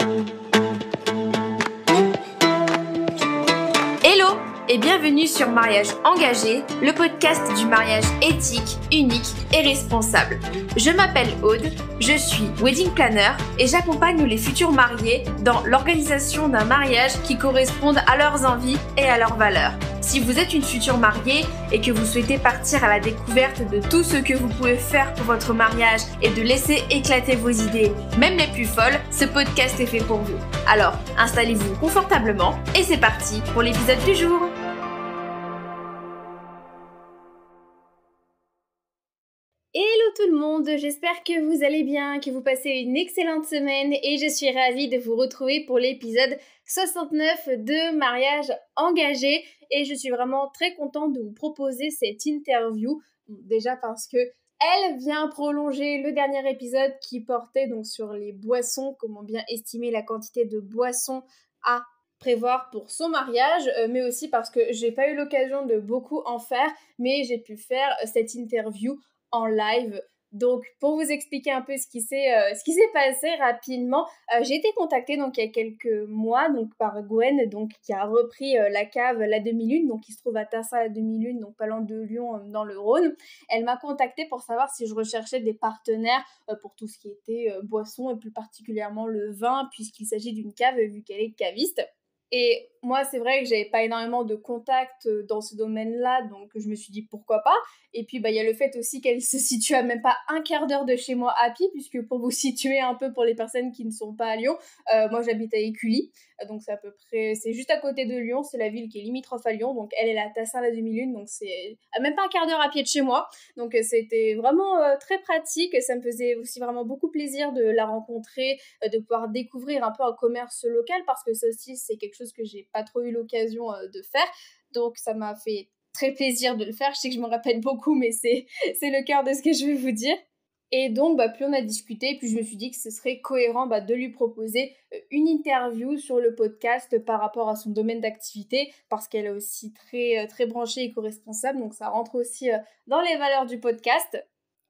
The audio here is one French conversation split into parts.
Hello et bienvenue sur Mariage Engagé, le podcast du mariage éthique, unique et responsable. Je m'appelle Aude, je suis wedding planner et j'accompagne les futurs mariés dans l'organisation d'un mariage qui corresponde à leurs envies et à leurs valeurs. Si vous êtes une future mariée et que vous souhaitez partir à la découverte de tout ce que vous pouvez faire pour votre mariage et de laisser éclater vos idées, même les plus folles, ce podcast est fait pour vous. Alors, installez-vous confortablement et c'est parti pour l'épisode du jour. Hello tout le monde, j'espère que vous allez bien, que vous passez une excellente semaine et je suis ravie de vous retrouver pour l'épisode 69 de Mariage Engagé et je suis vraiment très contente de vous proposer cette interview, déjà parce que elle vient prolonger le dernier épisode qui portait donc sur les boissons, comment bien estimer la quantité de boissons à prévoir pour son mariage, mais aussi parce que j'ai pas eu l'occasion de beaucoup en faire, mais j'ai pu faire cette interview en live. Donc, pour vous expliquer un peu ce qui s'est passé rapidement, j'ai été contactée donc il y a quelques mois donc par Gwen, donc qui a repris la cave La Demi-Lune, donc qui se trouve à Tassin La Demi-Lune, donc pas loin de Lyon dans le Rhône. Elle m'a contactée pour savoir si je recherchais des partenaires pour tout ce qui était boisson et plus particulièrement le vin, puisqu'il s'agit d'une cave vu qu'elle est caviste. Et moi, c'est vrai que j'avais pas énormément de contacts dans ce domaine-là, donc je me suis dit pourquoi pas. Et puis, il y a le fait aussi qu'elle se situe à même pas un quart d'heure de chez moi à pied, puisque pour vous situer un peu pour les personnes qui ne sont pas à Lyon, moi j'habite à Écully, donc c'est à peu près, c'est juste à côté de Lyon, c'est la ville qui est limitrophe à Lyon, donc elle est à Tassin La Demi-Lune, donc c'est à même pas un quart d'heure à pied de chez moi. Donc c'était vraiment très pratique, ça me faisait aussi vraiment beaucoup plaisir de la rencontrer, de pouvoir découvrir un peu un commerce local, parce que ça aussi c'est quelque chose que j'ai pas trop eu l'occasion de faire, donc ça m'a fait très plaisir de le faire. Je sais que je me répète beaucoup, mais c'est le cœur de ce que je vais vous dire. Et donc, plus on a discuté, plus je me suis dit que ce serait cohérent de lui proposer une interview sur le podcast par rapport à son domaine d'activité, parce qu'elle est aussi très, très branchée éco-responsable, donc ça rentre aussi dans les valeurs du podcast.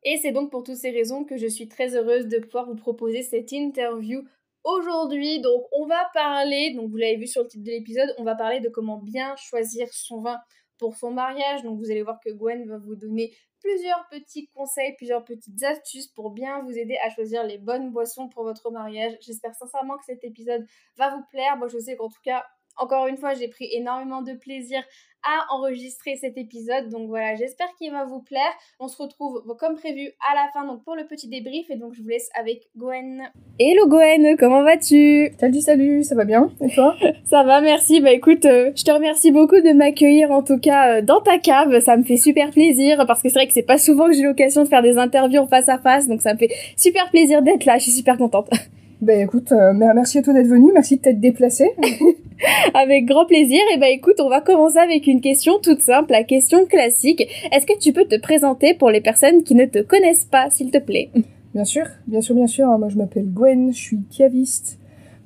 Et c'est donc pour toutes ces raisons que je suis très heureuse de pouvoir vous proposer cette interview aujourd'hui. Donc on va parler, donc vous l'avez vu sur le titre de l'épisode, on va parler de comment bien choisir son vin pour son mariage. Donc vous allez voir que Gwen va vous donner plusieurs petits conseils, plusieurs petites astuces pour bien vous aider à choisir les bonnes boissons pour votre mariage. J'espère sincèrement que cet épisode va vous plaire. Moi je sais qu'en tout cas, encore une fois, j'ai pris énormément de plaisir à enregistrer cet épisode. Donc voilà, j'espère qu'il va vous plaire. On se retrouve comme prévu à la fin donc pour le petit débrief. Et donc je vous laisse avec Gwen. Hello Gwen, comment vas-tu ? Salut, ça va bien ? Et toi ? Ça va, merci. Écoute, je te remercie beaucoup de m'accueillir en tout cas dans ta cave. Ça me fait super plaisir parce que c'est vrai que c'est pas souvent que j'ai l'occasion de faire des interviews en face à face. Donc ça me fait super plaisir d'être là. Je suis super contente. Écoute, merci à toi d'être venu, merci de t'être déplacé. Avec grand plaisir. Et écoute, on va commencer avec une question toute simple, la question classique. Est-ce que tu peux te présenter pour les personnes qui ne te connaissent pas, s'il te plaît ? Bien sûr. Moi, je m'appelle Gwen, je suis caviste.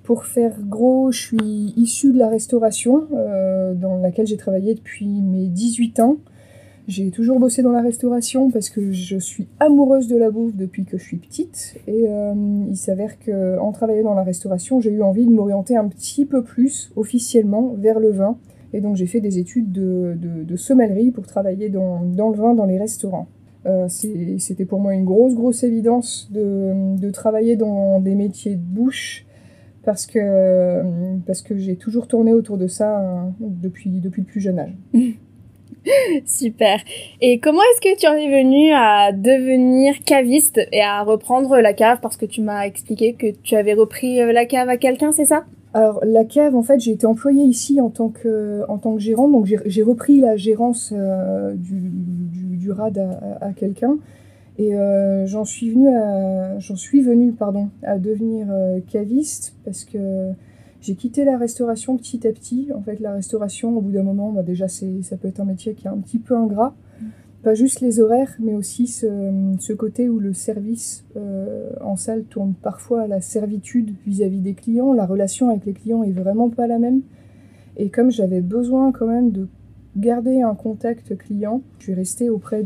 Pour faire gros, je suis issue de la restauration, dans laquelle j'ai travaillé depuis mes 18 ans. J'ai toujours bossé dans la restauration parce que je suis amoureuse de la bouffe depuis que je suis petite. Et il s'avère qu'en travaillant dans la restauration, j'ai eu envie de m'orienter un petit peu plus officiellement vers le vin. Et donc j'ai fait des études de sommellerie pour travailler dans le vin dans les restaurants. C'était pour moi une grosse évidence de travailler dans des métiers de bouche parce que j'ai toujours tourné autour de ça depuis le plus jeune âge. Super. Et comment est-ce que tu en es venue à devenir caviste et à reprendre la cave ? Parce que tu m'as expliqué que tu avais repris la cave à quelqu'un, c'est ça ? Alors la cave, en fait, j'ai été employée ici en tant que gérante, donc j'ai repris la gérance du RAD à quelqu'un. Et j'en suis venue à devenir caviste parce que j'ai quitté la restauration petit à petit. En fait, la restauration, au bout d'un moment, déjà, ça peut être un métier qui est un petit peu ingrat. Pas juste les horaires, mais aussi ce côté où le service en salle tourne parfois à la servitude vis-à-vis des clients. La relation avec les clients est vraiment pas la même. Et comme j'avais besoin quand même de garder un contact client, je suis restée auprès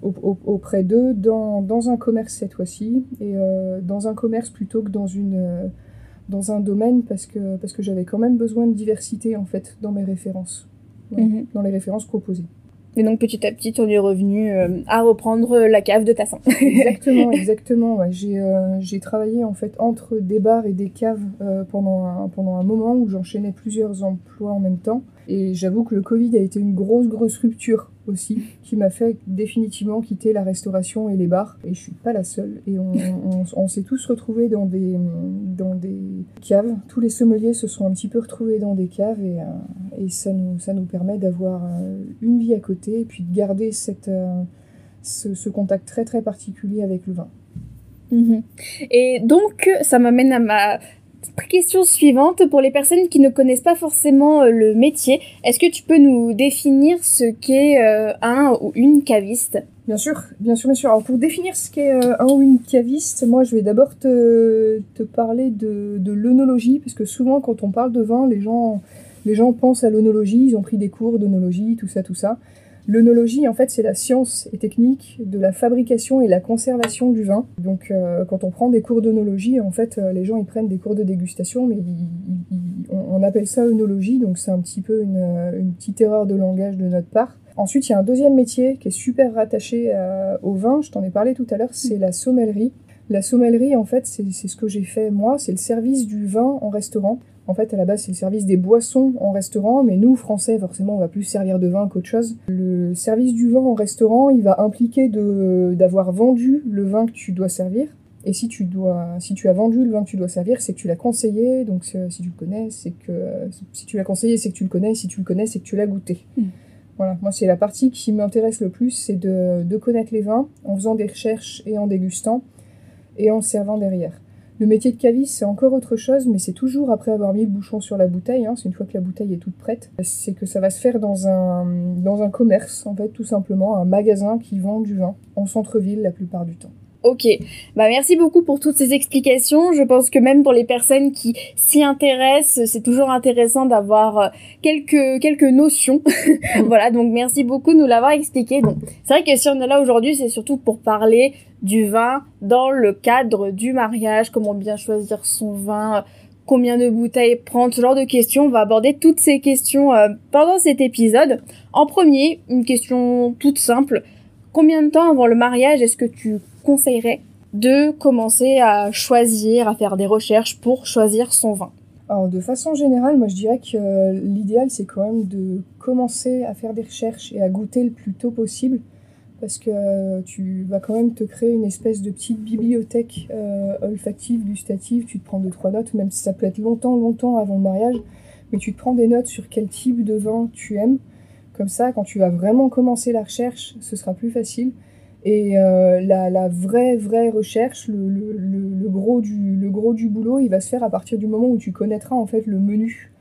auprès d'eux dans un commerce cette fois-ci, et dans un commerce plutôt que dans un domaine, parce que j'avais quand même besoin de diversité en fait dans mes références, dans les références proposées. Et donc petit à petit, on est revenu à reprendre la cave de Tassin. Exactement. Ouais. J'ai travaillé en fait entre des bars et des caves pendant un moment où j'enchaînais plusieurs emplois en même temps. Et j'avoue que le Covid a été une grosse rupture aussi, qui m'a fait définitivement quitter la restauration et les bars. Et je suis pas la seule. Et on s'est tous retrouvés dans des caves. Tous les sommeliers se sont un petit peu retrouvés dans des caves, et ça nous permet d'avoir une vie à côté et puis de garder ce contact très particulier avec le vin. Et donc, ça m'amène à ma question suivante. Pour les personnes qui ne connaissent pas forcément le métier, est-ce que tu peux nous définir ce qu'est un ou une caviste ? Bien sûr. Alors pour définir ce qu'est un ou une caviste, moi je vais d'abord te parler de l'œnologie, parce que souvent quand on parle de vin, les gens pensent à l'œnologie, ils ont pris des cours d'œnologie, tout ça. L'œnologie, en fait, c'est la science et technique de la fabrication et la conservation du vin. Donc, quand on prend des cours d'œnologie, en fait, les gens, ils prennent des cours de dégustation, mais on appelle ça œnologie, donc c'est un petit peu une petite erreur de langage de notre part. Ensuite, il y a un deuxième métier qui est super rattaché au vin, je t'en ai parlé tout à l'heure, c'est la sommellerie. La sommellerie, en fait, c'est ce que j'ai fait moi, c'est le service du vin en restaurant. En fait, à la base, c'est le service des boissons en restaurant, mais nous, Français, forcément, on va plus servir de vin qu'autre chose. Le service du vin en restaurant, il va impliquer d'avoir vendu le vin que tu dois servir. Et si tu as vendu le vin que tu dois servir, c'est que tu l'as conseillé. Donc, si tu le connais, c'est que si tu l'as conseillé, c'est que tu le connais. Si tu le connais, c'est que tu l'as goûté. Voilà, moi, c'est la partie qui m'intéresse le plus, c'est de connaître les vins en faisant des recherches et en dégustant et en servant derrière. Le métier de caviste, c'est encore autre chose, mais c'est toujours après avoir mis le bouchon sur la bouteille, c'est une fois que la bouteille est toute prête. C'est que ça va se faire dans un commerce, en fait, tout simplement, un magasin qui vend du vin, en centre-ville la plupart du temps. Ok, merci beaucoup pour toutes ces explications. Je pense que même pour les personnes qui s'y intéressent, c'est toujours intéressant d'avoir quelques notions. Voilà, donc merci beaucoup de nous l'avoir expliqué. Donc, c'est vrai que si on est là aujourd'hui, c'est surtout pour parler du vin dans le cadre du mariage, comment bien choisir son vin, combien de bouteilles prendre, ce genre de questions. On va aborder toutes ces questions pendant cet épisode. En premier, une question toute simple. Combien de temps avant le mariage est-ce que tu conseillerais de commencer à choisir, à faire des recherches pour choisir son vin ? Alors, de façon générale, moi je dirais que l'idéal c'est quand même de commencer à faire des recherches et à goûter le plus tôt possible, parce que tu vas quand même te créer une espèce de petite bibliothèque olfactive, gustative. Tu te prends 2-3 notes, même si ça peut être longtemps avant le mariage, mais tu te prends des notes sur quel type de vin tu aimes. Comme ça, quand tu vas vraiment commencer la recherche, ce sera plus facile. Et la vraie recherche, le gros du boulot, il va se faire à partir du moment où tu connaîtras en fait le menu.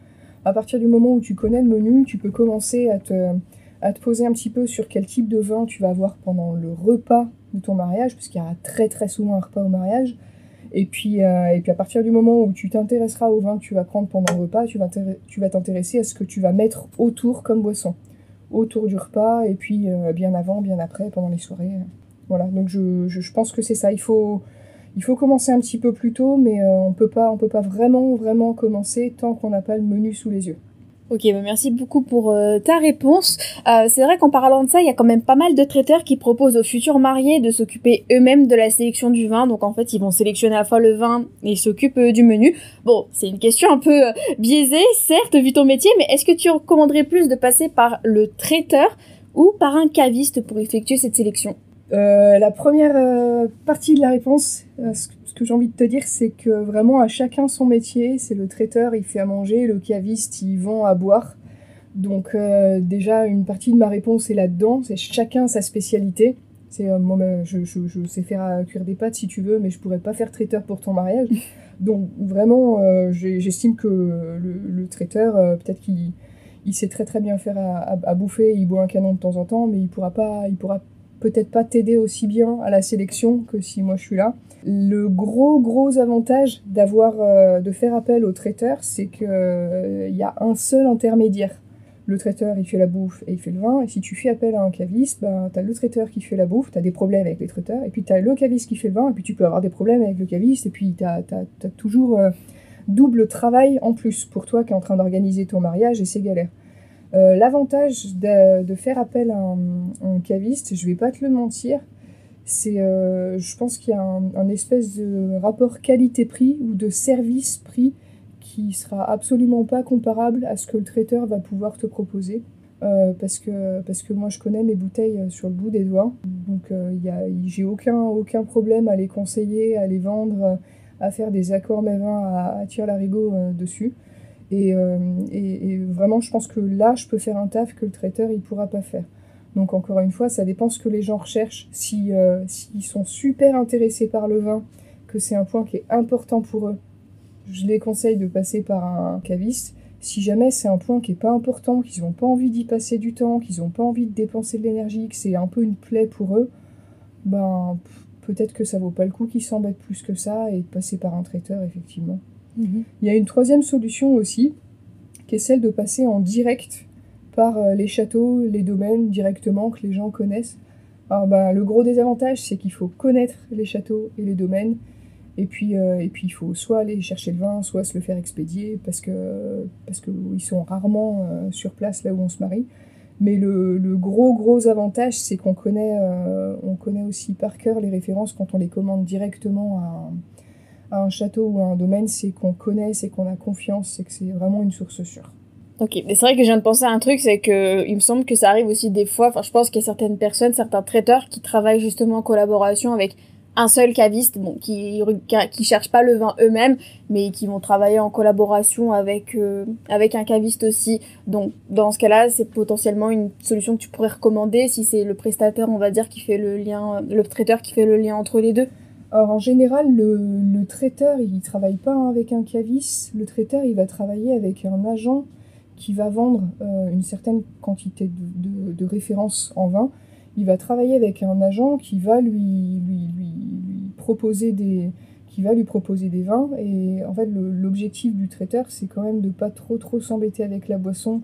À partir du moment où tu connais le menu, tu peux commencer à te poser un petit peu sur quel type de vin tu vas avoir pendant le repas de ton mariage, parce qu'il y aura très souvent un repas au mariage. Et puis à partir du moment où tu t'intéresseras au vin que tu vas prendre pendant le repas, tu vas t'intéresser à ce que tu vas mettre autour comme boisson. Autour du repas, et puis bien avant, bien après, pendant les soirées. Voilà, donc je pense que c'est ça. Il faut commencer un petit peu plus tôt, mais on peut pas vraiment commencer tant qu'on n'a pas le menu sous les yeux. Ok, merci beaucoup pour ta réponse. C'est vrai qu'en parlant de ça, il y a quand même pas mal de traiteurs qui proposent aux futurs mariés de s'occuper eux-mêmes de la sélection du vin. Donc en fait, ils vont sélectionner à la fois le vin et ils s'occupent du menu. Bon, c'est une question un peu biaisée, certes, vu ton métier, mais est-ce que tu recommanderais plus de passer par le traiteur ou par un caviste pour effectuer cette sélection ? La première partie de la réponse, ce que j'ai envie de te dire, c'est que vraiment à chacun son métier. C'est le traiteur, il fait à manger, le caviste, il vend à boire. Donc déjà, une partie de ma réponse est là-dedans, c'est chacun sa spécialité. C'est moi, je sais faire cuire des pâtes si tu veux, mais je pourrais pas faire traiteur pour ton mariage. Donc vraiment, j'estime que le traiteur, peut-être qu'il sait très bien faire à bouffer, il boit un canon de temps en temps, mais il pourra peut-être pas t'aider aussi bien à la sélection que si moi je suis là. Le gros avantage de faire appel au traiteur, c'est que y a un seul intermédiaire. Le traiteur, il fait la bouffe et il fait le vin. Et si tu fais appel à un caviste, ben, t'as le traiteur qui fait la bouffe, t'as des problèmes avec les traiteurs. Et puis t'as le caviste qui fait le vin, et puis tu peux avoir des problèmes avec le caviste. Et puis t'as toujours double travail en plus pour toi qui es en train d'organiser ton mariage, et c'est galère. L'avantage de faire appel à un caviste, je vais pas te le mentir, c'est, je pense qu'il y a un espèce de rapport qualité-prix ou de service-prix qui sera absolument pas comparable à ce que le traiteur va pouvoir te proposer. Parce que moi je connais mes bouteilles sur le bout des doigts, donc j'ai aucun problème à les conseiller, à les vendre, à faire des accords mes vins à tire-larigot dessus. Et vraiment je pense que là je peux faire un taf que le traiteur il pourra pas faire. Donc encore une fois, ça dépend ce que les gens recherchent. S'ils sont super intéressés par le vin, que c'est un point qui est important pour eux, je les conseille de passer par un caviste. Si jamais c'est un point qui n'est pas important, qu'ils n'ont pas envie d'y passer du temps, qu'ils n'ont pas envie de dépenser de l'énergie, que c'est un peu une plaie pour eux, ben peut-être que ça vaut pas le coup qu'ils s'embêtent plus que ça et de passer par un traiteur, effectivement. Il y a une troisième solution aussi, qui est celle de passer en direct par les châteaux, les domaines directement que les gens connaissent. Alors le gros désavantage, c'est qu'il faut connaître les châteaux et les domaines, et puis il faut soit aller chercher le vin, soit se le faire expédier, parce que ils sont rarement sur place là où on se marie. Mais le gros avantage, c'est qu'on connaît aussi par cœur les références quand on les commande directement à un château ou à un domaine, c'est qu'on connaît, c'est qu'on a confiance, c'est que c'est vraiment une source sûre. Ok, mais c'est vrai que je viens de penser à un truc, c'est que il me semble que ça arrive aussi des fois, enfin je pense qu'il y a certaines personnes, certains traiteurs qui travaillent justement en collaboration avec un seul caviste, bon, qui cherchent pas le vin eux-mêmes, mais qui vont travailler en collaboration avec un caviste aussi. Donc dans ce cas-là, c'est potentiellement une solution que tu pourrais recommander si c'est le prestataire, on va dire, qui fait le lien, le traiteur qui fait le lien entre les deux. Alors en général, le traiteur, il travaille pas avec un caviste. Le traiteur, il va travailler avec un agent qui va vendre une certaine quantité de références en vin. Il va travailler avec un agent qui va lui proposer des vins. Et en fait, l'objectif du traiteur, c'est quand même de pas trop s'embêter avec la boisson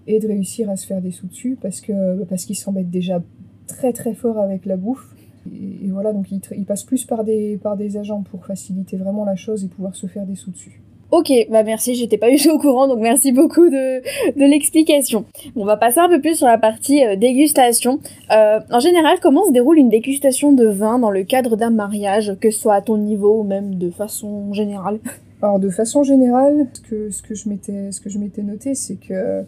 et de réussir à se faire des sous dessus parce qu'il s'embête déjà très fort avec la bouffe. Et voilà, donc il passe plus par des agents pour faciliter vraiment la chose et pouvoir se faire des sous dessus. Ok, bah merci, j'étais pas du tout au courant, donc merci beaucoup de l'explication. Bon, on va passer un peu plus sur la partie dégustation. En général, comment se déroule une dégustation de vin dans le cadre d'un mariage, que ce soit à ton niveau ou même de façon générale? Alors de façon générale, ce que je m'étais noté, c'est que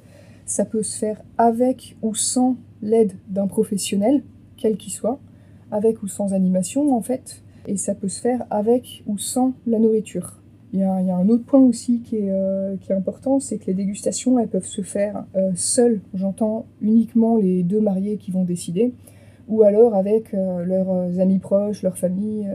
ça peut se faire avec ou sans l'aide d'un professionnel, quel qu'il soit, avec ou sans animation en fait, et ça peut se faire avec ou sans la nourriture. Il y a un autre point aussi qui est important, c'est que les dégustations, elles peuvent se faire seules, j'entends uniquement les deux mariés qui vont décider, ou alors avec leurs amis proches, leur famille,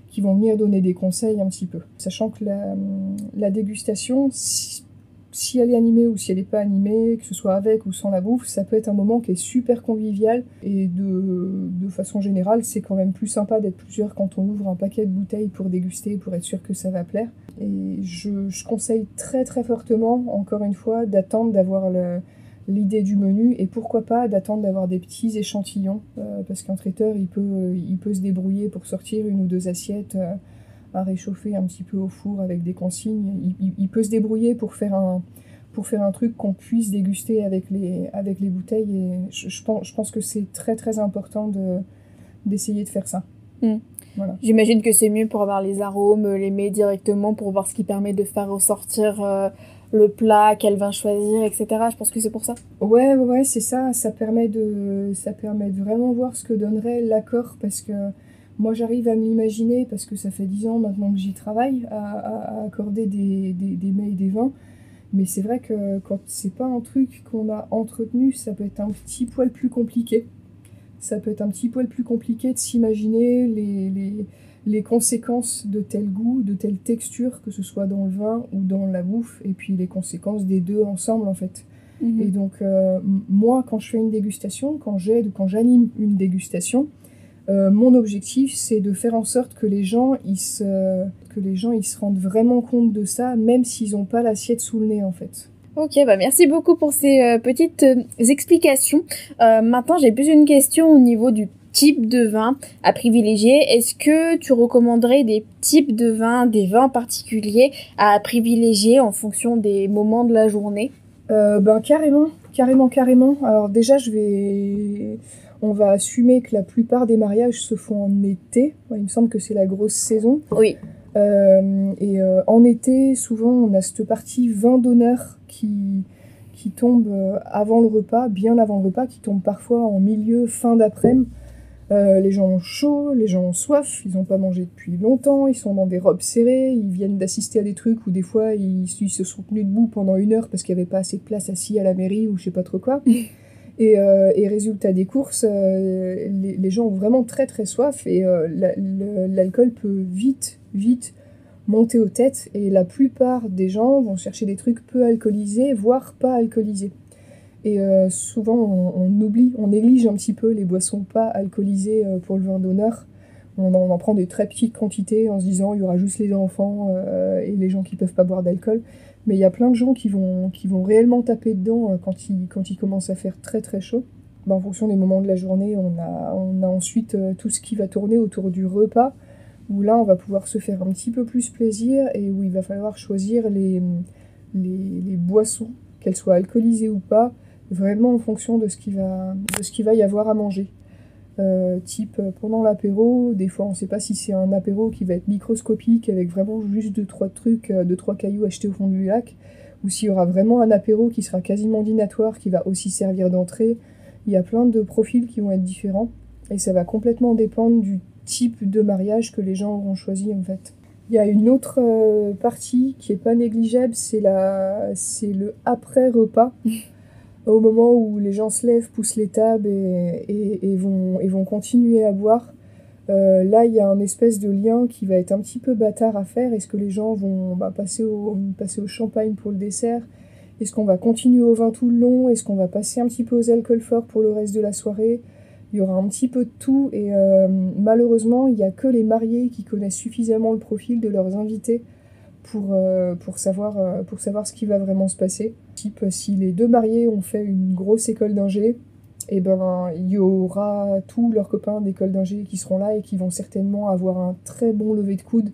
qui vont venir donner des conseils un petit peu. Sachant que la dégustation, si elle est animée ou si elle n'est pas animée, que ce soit avec ou sans la bouffe, ça peut être un moment qui est super convivial, et de façon générale, c'est quand même plus sympa d'être plusieurs quand on ouvre un paquet de bouteilles pour déguster, pour être sûr que ça va plaire. Et je conseille très fortement, encore une fois, d'attendre d'avoir l'idée du menu, et pourquoi pas d'attendre d'avoir des petits échantillons, parce qu'un traiteur, il peut se débrouiller pour sortir une ou deux assiettes à réchauffer un petit peu au four avec des consignes. Il peut se débrouiller pour faire un truc qu'on puisse déguster avec les bouteilles, et je pense que c'est très important d'essayer de faire ça. Voilà. J'imagine que c'est mieux pour avoir les arômes, les mets directement, pour voir ce qui permet de faire ressortir le plat, quel vin choisir, etc. Je pense que c'est pour ça. Ouais, c'est ça. Ça permet de vraiment voir ce que donnerait l'accord, parce que moi j'arrive à m'imaginer, parce que ça fait 10 ans maintenant que j'y travaille, à accorder des mets et des vins. Mais c'est vrai que quand c'est pas un truc qu'on a entretenu, ça peut être un petit poil plus compliqué. Ça peut être un petit poil plus compliqué de s'imaginer les conséquences de tel goût, de telle texture, que ce soit dans le vin ou dans la bouffe, et puis les conséquences des deux ensemble en fait. Et donc moi, quand je fais une dégustation, quand j'aide ou quand j'anime une dégustation, mon objectif, c'est de faire en sorte que les gens ils se rendent vraiment compte de ça, même s'ils n'ont pas l'assiette sous le nez en fait. Ok, bah merci beaucoup pour ces petites explications. Maintenant, j'ai plus une question au niveau du type de vin à privilégier. Est-ce que tu recommanderais des types de vins, des vins particuliers à privilégier en fonction des moments de la journée? Carrément. Alors déjà, on va assumer que la plupart des mariages se font en été. Ouais, il me semble que c'est la grosse saison. Oui. En été, souvent, on a cette partie vin d'honneur qui tombe avant le repas, bien avant le repas, qui tombe parfois en milieu, fin d'après-midi. Les gens ont chaud, les gens ont soif, ils n'ont pas mangé depuis longtemps, ils sont dans des robes serrées, ils viennent d'assister à des trucs où des fois ils se sont tenus debout pendant 1 heure parce qu'il n'y avait pas assez de place assis à la mairie ou je sais pas trop quoi. Et résultat des courses, les gens ont vraiment très très soif et l'alcool peut vite monter aux têtes et la plupart des gens vont chercher des trucs peu alcoolisés, voire pas alcoolisés. Et souvent on néglige un petit peu les boissons pas alcoolisées pour le vin d'honneur. On en prend des très petites quantités en se disant il y aura juste les enfants et les gens qui peuvent pas boire d'alcool. Mais il y a plein de gens qui vont réellement taper dedans quand il commence à faire très très chaud. En fonction des moments de la journée, on a ensuite tout ce qui va tourner autour du repas, où là on va pouvoir se faire un petit peu plus plaisir et où il va falloir choisir les boissons, qu'elles soient alcoolisées ou pas, vraiment en fonction de ce qu'il va y avoir à manger. Type pendant l'apéro, des fois on ne sait pas si c'est un apéro qui va être microscopique avec vraiment juste 2-3 trucs, 2-3 cailloux achetés au fond du lac, ou s'il y aura vraiment un apéro qui sera quasiment dînatoire, qui va aussi servir d'entrée. Il y a plein de profils qui vont être différents et ça va complètement dépendre du type de mariage que les gens auront choisi en fait. Il y a une autre partie qui est pas négligeable, c'est le après-repas. Au moment où les gens se lèvent, poussent les tables et vont continuer à boire, là il y a un espèce de lien qui va être un petit peu bâtard à faire. Est-ce que les gens vont passer au champagne pour le dessert? Est-ce qu'on va continuer au vin tout le long? Est-ce qu'on va passer un petit peu aux alcools forts pour le reste de la soirée? Il y aura un petit peu de tout et malheureusement il n'y a que les mariés qui connaissent suffisamment le profil de leurs invités pour savoir ce qui va vraiment se passer. Type, si les 2 mariés ont fait une grosse école d'ingé, et ben il y aura tous leurs copains d'école d'ingé qui seront là et qui vont certainement avoir un très bon lever de coude,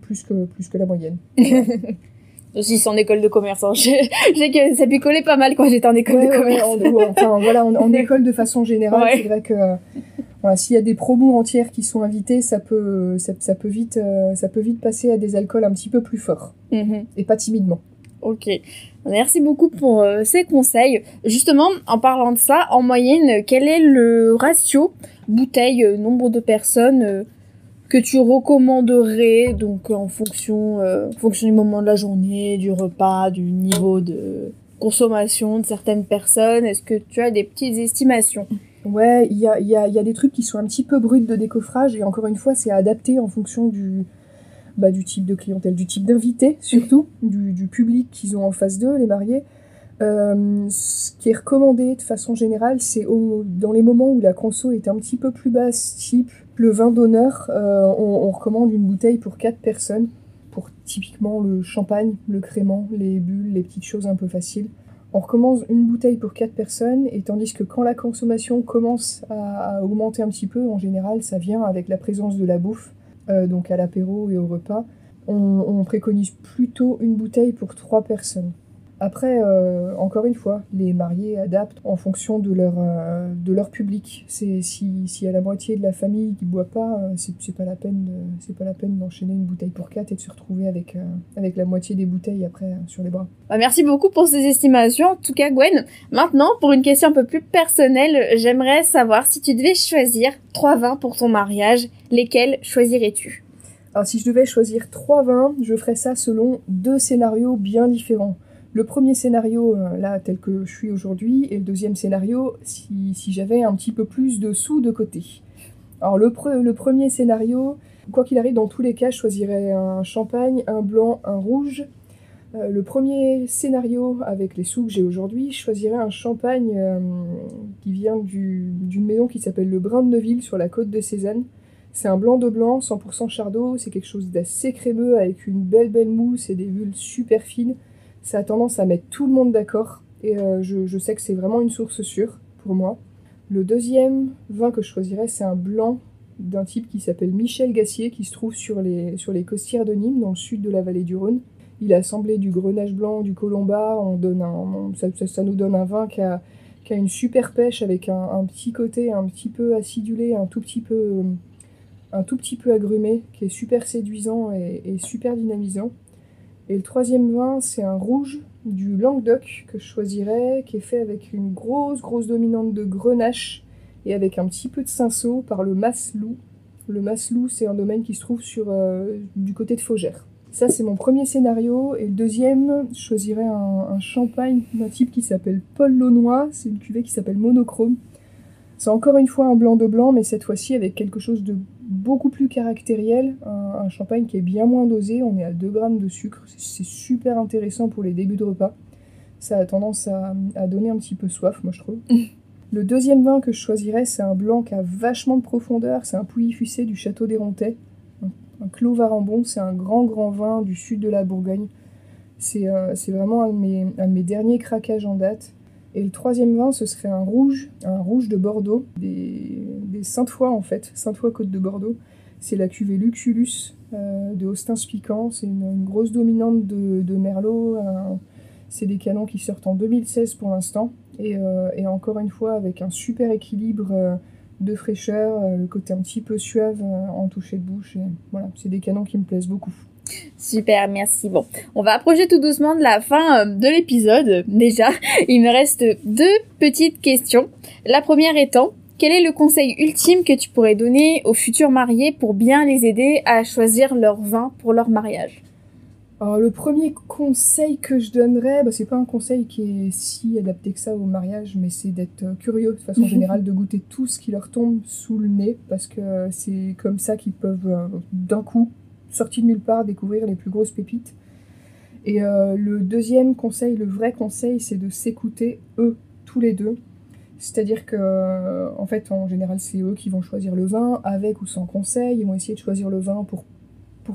plus que la moyenne. Aussi c'est en école de commerce, hein. Je sais que ça picolait pas mal quand j'étais en école de commerce. En école de façon générale, ouais. C'est vrai que voilà, s'il y a des promos entières qui sont invitées, ça peut vite passer à des alcools un petit peu plus forts. Et pas timidement. Ok, merci beaucoup pour ces conseils. Justement, en parlant de ça, en moyenne, quel est le ratio bouteille, nombre de personnes que tu recommanderais, donc en fonction du moment de la journée, du repas, du niveau de consommation de certaines personnes? Est-ce que tu as des petites estimations? Ouais, il y a des trucs qui sont un petit peu bruts de décoffrage et encore une fois, c'est adapté en fonction du type de clientèle, du type d'invité surtout, du public qu'ils ont en face d'eux, les mariés. Ce qui est recommandé de façon générale, c'est dans les moments où la conso est un petit peu plus basse, type le vin d'honneur, on recommande une bouteille pour 4 personnes, pour typiquement le champagne, le crément, les bulles, les petites choses un peu faciles. On recommande une bouteille pour 4 personnes, et tandis que quand la consommation commence à augmenter un petit peu, en général, ça vient avec la présence de la bouffe, donc à l'apéro et au repas. On préconise plutôt une bouteille pour 3 personnes. Après, encore une fois, les mariés adaptent en fonction de leur public. S'il y a la moitié de la famille qui ne boit pas, c'est pas la peine d'enchaîner une bouteille pour 4 et de se retrouver avec la moitié des bouteilles après sur les bras. Merci beaucoup pour ces estimations, en tout cas Gwen. Maintenant, pour une question un peu plus personnelle, j'aimerais savoir si tu devais choisir 3 vins pour ton mariage, lesquels choisirais-tu? Alors si je devais choisir 3 vins, je ferais ça selon 2 scénarios bien différents. Le premier scénario, là, tel que je suis aujourd'hui, et le deuxième scénario, si j'avais un petit peu plus de sous de côté. Alors, le premier scénario, quoi qu'il arrive, dans tous les cas, je choisirais un champagne, un blanc, un rouge. Le premier scénario, avec les sous que j'ai aujourd'hui, je choisirais un champagne qui vient d'une maison qui s'appelle le Brin de Neuville, sur la côte de Cézanne. C'est un blanc de blanc, 100% Chardot, c'est quelque chose d'assez crémeux, avec une belle mousse et des bulles super fines. Ça a tendance à mettre tout le monde d'accord et je sais que c'est vraiment une source sûre pour moi. Le deuxième vin que je choisirais, c'est un blanc d'un type qui s'appelle Michel Gassier, qui se trouve sur les costières de Nîmes, dans le sud de la vallée du Rhône. Il a assemblé du Grenache blanc, du Colomba, ça nous donne un vin qui a une super pêche avec un petit côté un petit peu acidulé, un tout petit peu agrumé, qui est super séduisant et super dynamisant. Et le troisième vin, c'est un rouge du Languedoc que je choisirais, qui est fait avec une grosse dominante de Grenache et avec un petit peu de cinsault par le Masloup. Le Masloup, c'est un domaine qui se trouve du côté de Faugères. Ça, c'est mon premier scénario. Et le deuxième, je choisirais un champagne d'un type qui s'appelle Paul Launois. C'est une cuvée qui s'appelle Monochrome. C'est encore une fois un blanc de blanc, mais cette fois-ci avec quelque chose de beaucoup plus caractériel. Un champagne qui est bien moins dosé. On est à 2 grammes de sucre. C'est super intéressant pour les débuts de repas. Ça a tendance à donner un petit peu soif, moi, je trouve. Le deuxième vin que je choisirais, c'est un blanc qui a vachement de profondeur. C'est un Pouilly-Fuissé du Château des Rontais. Un Clos Varambon, c'est un grand vin du sud de la Bourgogne. C'est vraiment un de mes derniers craquages en date. Et le troisième vin, ce serait un rouge de Bordeaux, des Sainte-Foy en fait, Sainte-Foy Côte de Bordeaux. C'est la cuvée Lucullus de Austin-Spican. C'est une grosse dominante de Merlot. C'est des canons qui sortent en 2016 pour l'instant. Et encore une fois, avec un super équilibre de fraîcheur, le côté un petit peu suave en toucher de bouche. Et voilà, c'est des canons qui me plaisent beaucoup. Super, merci. Bon, on va approcher tout doucement de la fin de l'épisode. Déjà, il me reste 2 petites questions. La première étant, quel est le conseil ultime que tu pourrais donner aux futurs mariés pour bien les aider à choisir leur vin pour leur mariage ? Alors, le premier conseil que je donnerais, c'est pas un conseil qui est si adapté que ça au mariage, mais c'est d'être curieux de façon générale, de goûter tout ce qui leur tombe sous le nez, parce que c'est comme ça qu'ils peuvent d'un coup, sortis de nulle part, découvrir les plus grosses pépites. Et le deuxième conseil, le vrai conseil, c'est de s'écouter, eux, tous les deux. C'est-à-dire que, en fait, en général, c'est eux qui vont choisir le vin, avec ou sans conseil. Ils vont essayer de choisir le vin pour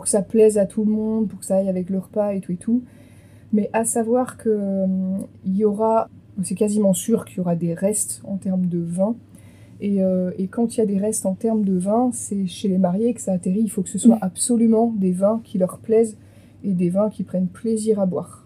que ça plaise à tout le monde, pour que ça aille avec le repas et tout. Mais à savoir que il y aura, c'est quasiment sûr qu'il y aura des restes en termes de vin. Et quand il y a des restes en termes de vin, c'est chez les mariés que ça atterrit. Il faut que ce soit absolument des vins qui leur plaisent et des vins qui prennent plaisir à boire.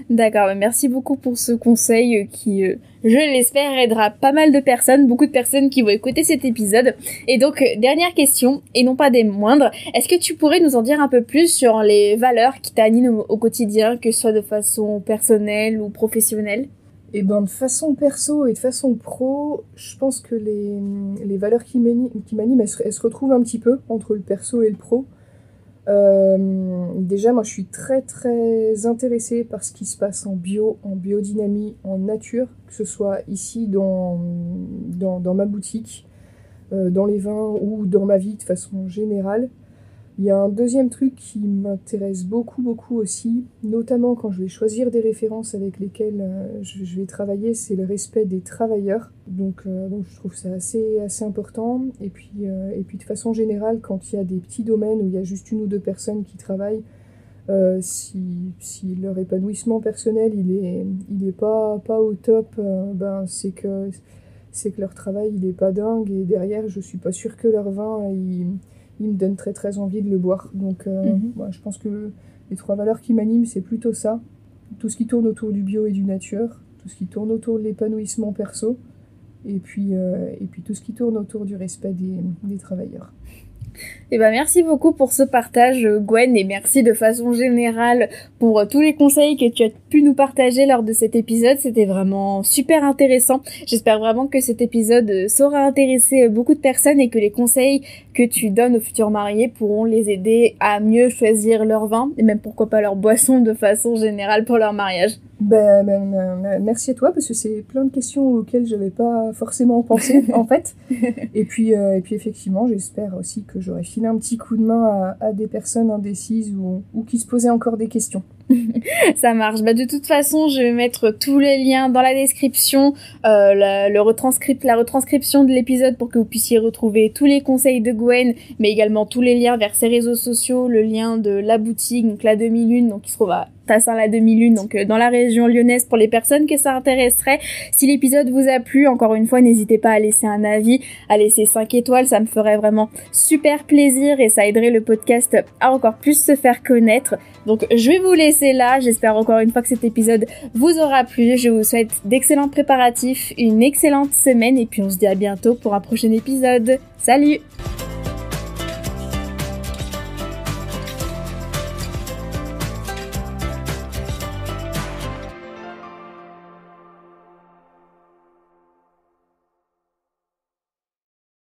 D'accord, merci beaucoup pour ce conseil qui, je l'espère, aidera pas mal de personnes, beaucoup de personnes qui vont écouter cet épisode. Et donc, dernière question, et non pas des moindres, est-ce que tu pourrais nous en dire un peu plus sur les valeurs qui t'animent au quotidien, que ce soit de façon personnelle ou professionnelle ? Et de façon perso et de façon pro, je pense que les valeurs qui m'animent, elles se retrouvent un petit peu entre le perso et le pro. Déjà, moi, je suis très très intéressée par ce qui se passe en bio, en biodynamie, en nature, que ce soit ici dans ma boutique, dans les vins ou dans ma vie de façon générale. Il y a un deuxième truc qui m'intéresse beaucoup aussi, notamment quand je vais choisir des références avec lesquelles je vais travailler, c'est le respect des travailleurs. Donc je trouve ça assez important. Et puis de façon générale, quand il y a des petits domaines où il y a juste 1 ou 2 personnes qui travaillent, si leur épanouissement personnel il est pas au top, c'est que leur travail il est pas dingue, et derrière je suis pas sûre que leur vin il me donne très très envie de le boire. Donc je pense que les 3 valeurs qui m'animent, c'est plutôt ça. Tout ce qui tourne autour du bio et du nature, tout ce qui tourne autour de l'épanouissement perso, et puis tout ce qui tourne autour du respect des travailleurs. Eh ben, merci beaucoup pour ce partage, Gwen, et merci de façon générale pour tous les conseils que tu as pu nous partager lors de cet épisode. C'était vraiment super intéressant. J'espère vraiment que cet épisode saura intéresser beaucoup de personnes et que les conseils que tu donnes aux futurs mariés pourront les aider à mieux choisir leur vin et même pourquoi pas leur boisson de façon générale pour leur mariage. Merci à toi, parce que c'est plein de questions auxquelles j'avais pas forcément pensé en fait. Et puis effectivement, j'espère aussi que j'aurai filé un petit coup de main à des personnes indécises ou qui se posaient encore des questions. Ça marche. De toute façon, je vais mettre tous les liens dans la description, la retranscription de l'épisode pour que vous puissiez retrouver tous les conseils de Gwen, mais également tous les liens vers ses réseaux sociaux, le lien de la boutique, donc la demi-lune, donc qui se trouve à Tassin la demi-lune, donc dans la région lyonnaise pour les personnes que ça intéresserait. Si l'épisode vous a plu, encore une fois, n'hésitez pas à laisser un avis, à laisser 5 étoiles, ça me ferait vraiment super plaisir et ça aiderait le podcast à encore plus se faire connaître. Donc je vais vous laisser là, j'espère encore une fois que cet épisode vous aura plu. Je vous souhaite d'excellents préparatifs, une excellente semaine et puis on se dit à bientôt pour un prochain épisode. Salut!